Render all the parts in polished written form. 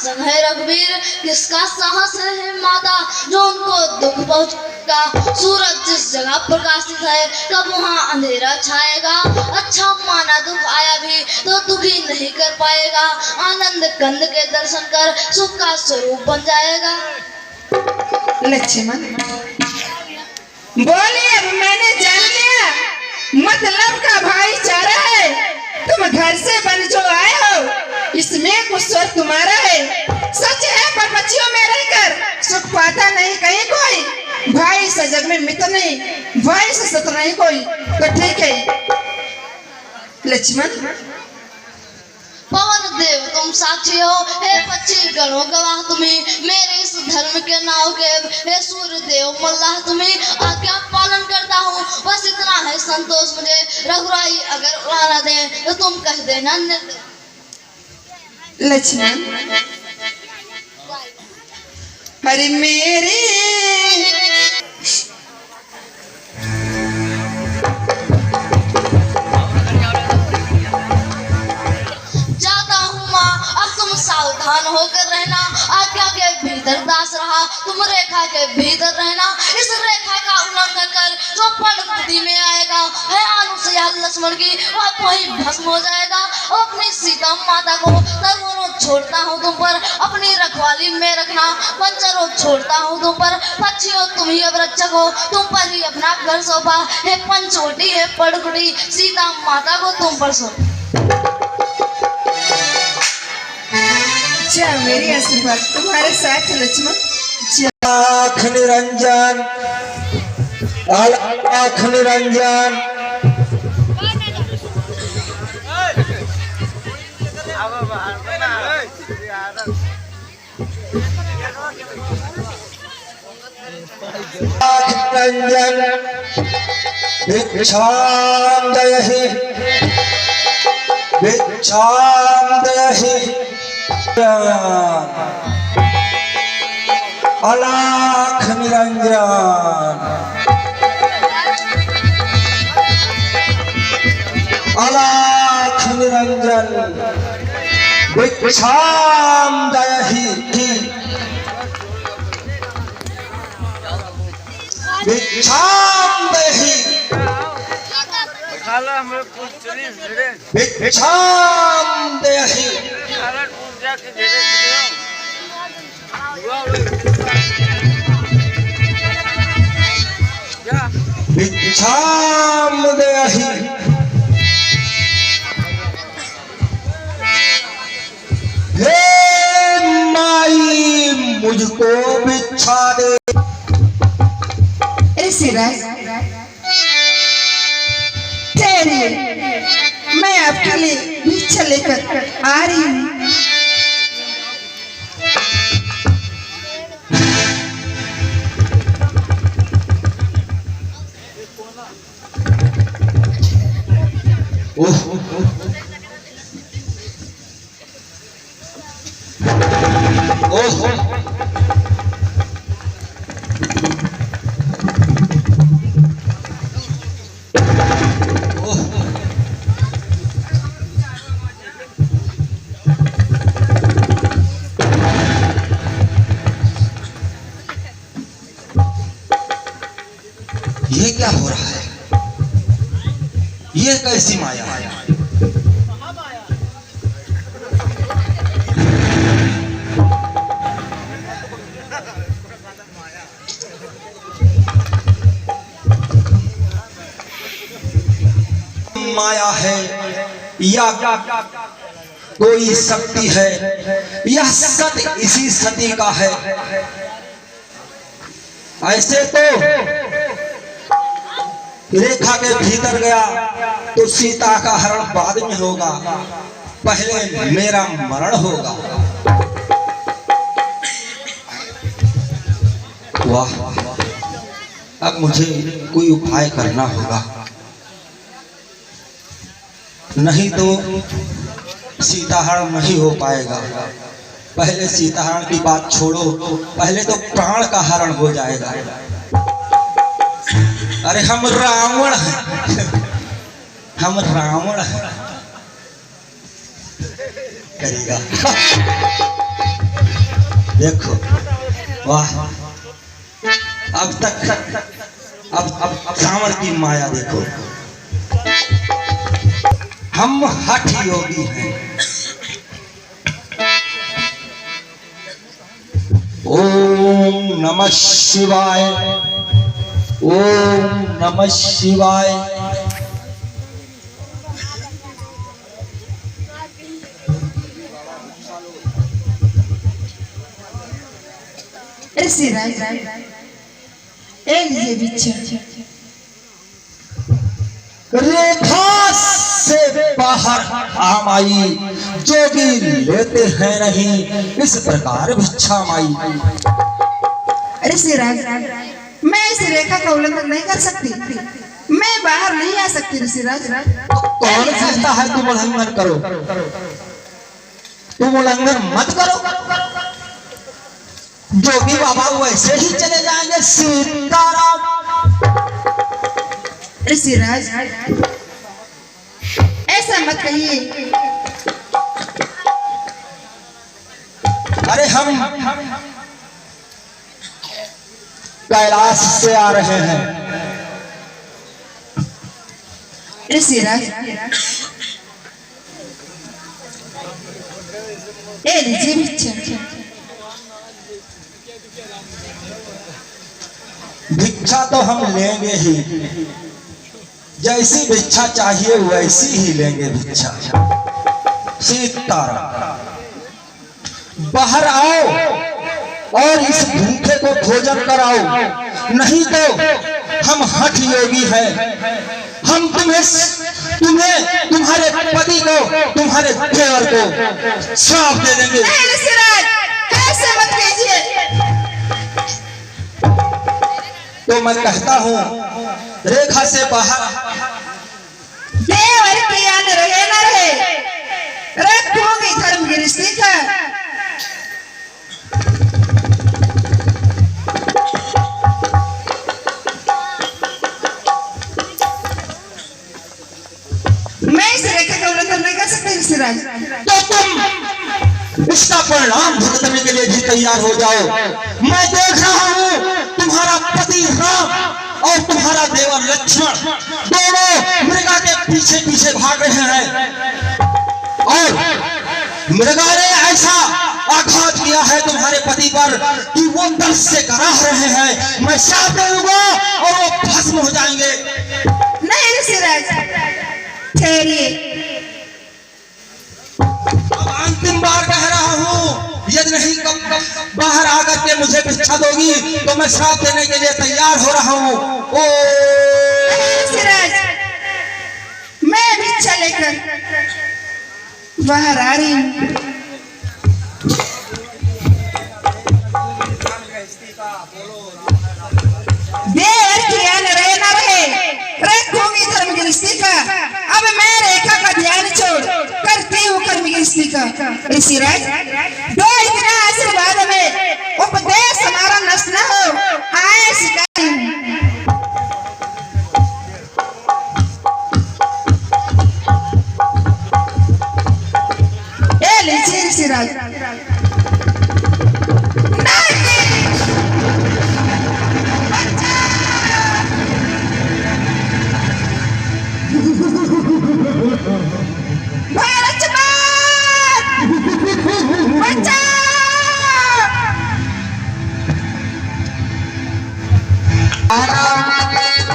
संग है रघुवीर, किसका साहस है माता जो उनको दुख पहुंचेगा। सूरज जिस जगह प्रकाशित है कब वहाँ अंधेरा छाएगा। अच्छा माना दुख आया भी तो दुखी नहीं कर पाएगा। आनंद कंद के दर्शन कर सुख का स्वरूप बन जाएगा। लक्ष्मण बोले, अब मैंने जान लिया मतलब का भाईचारा है। तुम घर से बन जो आए हो इसमें कुछ स्वर तुम्हारा है। सच है पर बच्चियों में रहकर सुख पाता नहीं कहीं कोई। भाई से जग में मित्र नहीं, भाई से शत्रु नहीं कोई। तो ठीक है लक्ष्मण। पवन देव तुम साक्षी हो, हे पक्षी गणों गवाह तुम्हें मेरे इस धर्म के नाव के। हे सूर्य देव मल्लाह तुम्हें आज्ञा पालन करता हूँ, बस इतना है संतोष मुझे। रघुराई अगर उड़ाना दे तो तुम कह देना लक्ष्मण। अरे मेरी सावधान होकर रहना। आज्ञा के भीतर दास रहा, तुम रेखा के भीतर रहना। इस रेखा का उल्लंघन कर जो पनडुब्बी में आएगा है अनुसुईया लक्ष्मण की, वह वहीं भस्म हो जाएगा। अपनी सीता माता को तरुणों छोड़ता हूँ तुम पर, अपनी रखवाली में रखना। पंचरों छोड़ता हूँ तुम पर, पक्षियों तुम ही अब रक्षक हो, तुम पर ही अपना घर सौंपा है। पंचवटी है पड़कुटी, सीता माता को तुम पर सौंप। मेरी आशीर्वाद तुम्हारे साथ लक्ष्मण। आँख निरंजन, आँख निरंजन। आँख निरंजन भिक्षां दयहि, भिक्षां दयहि। अलाख निरंजन, अलाख निरंजन भिक्षां दयहि, भिक्षां दयहि, भिक्षां दयहि। भिक्षां दयहि। हे माई मुझको भिक्षा दे। ठहरिए, मैं आपके लिए भिक्षा लेकर आ रही हूँ। ये क्या हो रहा है? ये कैसी माया है? माया है या कोई शक्ति है? यह सत्य इसी सती का है। ऐसे तो रेखा के भीतर गया तो सीता का हरण बाद में होगा, पहले मेरा मरण होगा। वाह, अब मुझे कोई उपाय करना होगा, नहीं तो सीताहरण नहीं हो पाएगा। पहले सीताहरण की बात छोड़ो, पहले तो प्राण का हरण हो जाएगा। अरे हम रावण हैं, हम रावण हैं, करेगा। देखो वाह, अब तक अब सांवर की माया देखो। हम हठ योगी हैं। ओम नमः शिवाय, ओम नमः शिवाय। ऋषिराज, ए लीजिए भिक्षा। रेखा से बाहर आ माई, जोगी लेते हैं नहीं इस प्रकार भिक्षा माई। ऋषिराज, मैं इस रेखा का उल्लंघन नहीं कर सकती, मैं बाहर नहीं आ सकती ऋषिराज। कौन कहता है तुम उल्लंघन करो? तुम उल्लंघन मत करो, जोगी बाबा वैसे ही चले जाएंगे। सीताराम। ऋषिराज, ऐसा मत कहिए। अरे हम कैलाश से आ रहे हैं। ऋषिराज, ए लीजिए भिक्षा। भिक्षा तो हम लेंगे ही, जैसी भिक्षा चाहिए वैसी ही लेंगे भिक्षा। सीताराम। बाहर आओ और इस भूखे को भोजन कराओ, नहीं तो हम हठ योगी हैं। हम तुम्हें तुम्हारे पति को, तुम्हारे देवर को श्राप दे देंगे। नहीं ऋषिराज, ऐसे मत कीजिए। तो मैं कहता हूँ रेखा से बाहर। देवर की आन रहे न रहे, रखूंगी धर्म गृहस्थी का। मैं इस रेखा का उल्लंघन नहीं कर सकती ऋषिराज। तो तुम इसका परिणाम भुगतने के लिए भी तैयार हो जाओ। मैं देख रहा हूँ तुम्हारा पति राम और तुम्हारा देवर लक्ष्मण दोनों मृगा के पीछे पीछे भाग रहे हैं, और मृगा ने ऐसा आघात किया है तुम्हारे पति पर कि वो दर्द से कराह रहे हैं। मैं श्राप दे दूंगा और वो भस्म हो जाएंगे। नहीं ऋषिराज, ठहरिए। अब अंतिम बार कह रहा हूँ, यदि नहीं कब बाहर आकर के मुझे भिक्षा दोगी तो मैं श्राप देने के लिए तैयार हो रहा हूँ। ओ ऋषिराज, मैं भिक्षा लेकर बाहर आ रही हूँ। देवर की आन रहे न रहे, रखूंगी धर्म गृहस्थी का। अब मैं रेखा का ध्यान छोड़ करती हूँ कर्म गृहस्थी का। ऋषिराज, दो इतना आशीर्वाद में उपदेश हमारा नष्ट न हो, आए शिकारी हूँ। ए लीजिए ऋषिराज।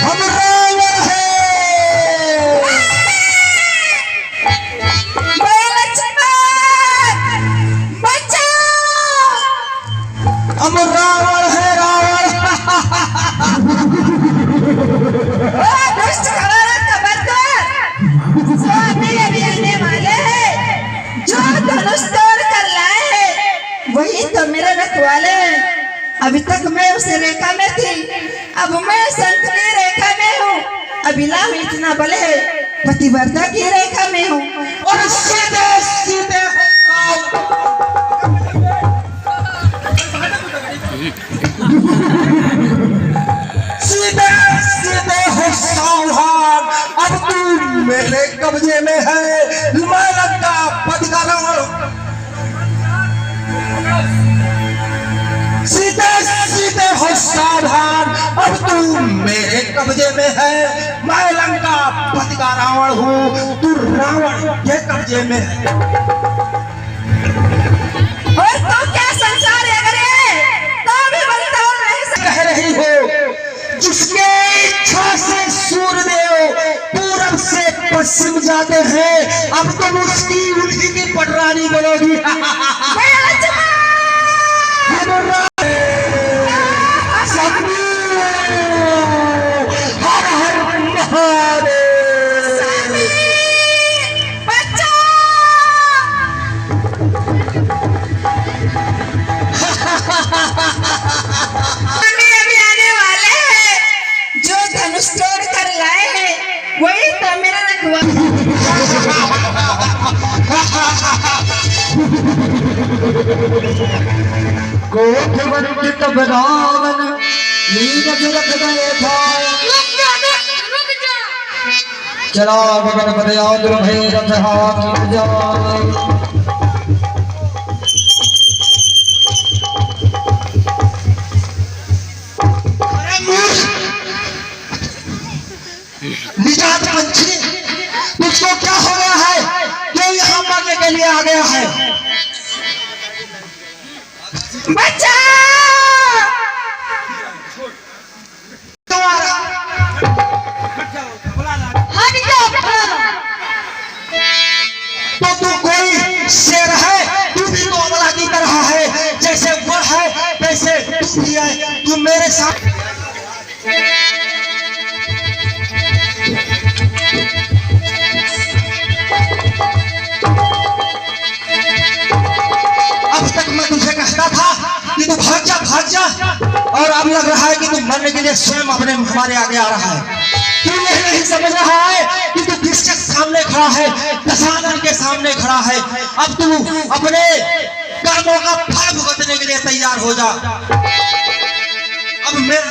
हम रावण हैं। हम रावण है, रावण। दुष्ट खबरों खबरदार, स्वामी अभी आने वाले हैं। जो धनुष तोड़ कर लाए हैं वही तो मेरे रखवाले हैं। अभी तक मैं उस रेखा में थी, अब मैं संतनी रेखा में हूँ। अभिला में इतना बल है, पतिव्रता की रेखा में हूँ। और सीधे सीधे सीधे सीधे हो सावधान। अब तू मेरे कब्जे में है। मैं लंका पति का रावण। सीधे सीधे हो सावधान, अब तू मेरे कब्जे में है। मैं लंका पति का रावण हूँ, तू रावण के कब्जे में है। और तो क्या संसार है अरे तो भी बनता हूँ नहीं कह रही हो जिसके इच्छा से सूर्यदेव पूरब से पश्चिम जाते हैं, अब तुम उसकी उल्टी की पटरानी बनोगी। हर हर महादेव। अभी आने वाले हैं, जो धनुष तोड़ कर लाए हैं वही तो मेरा रखवा। कोठ वंचित रावण नीरज रख गए था। चला गगन बदया दुर्भय रथ हाथ जाए। निजात पंछी, तुझको क्या हो गया है? क्यों यहाँ मरने के लिए आ गया है? बच्चा तुम्हारा हट जाओ। तो तू कोई शेर है? तू भी तो अबला की तरह है, जैसे वो है वैसे तू भी है। तू मेरे साथ अब तक मैं तुझे कहता था कि तू भाग जा, और अब लग रहा है कि तू मरने के लिए स्वयं अपने हमारे आगे आ रहा है। तू यह नहीं समझ रहा है कि तू किसके सामने खड़ा है? दशानन के सामने खड़ा है। अब तू अपने कर्मों का फल भुगतने के लिए तैयार हो जा। अब मैं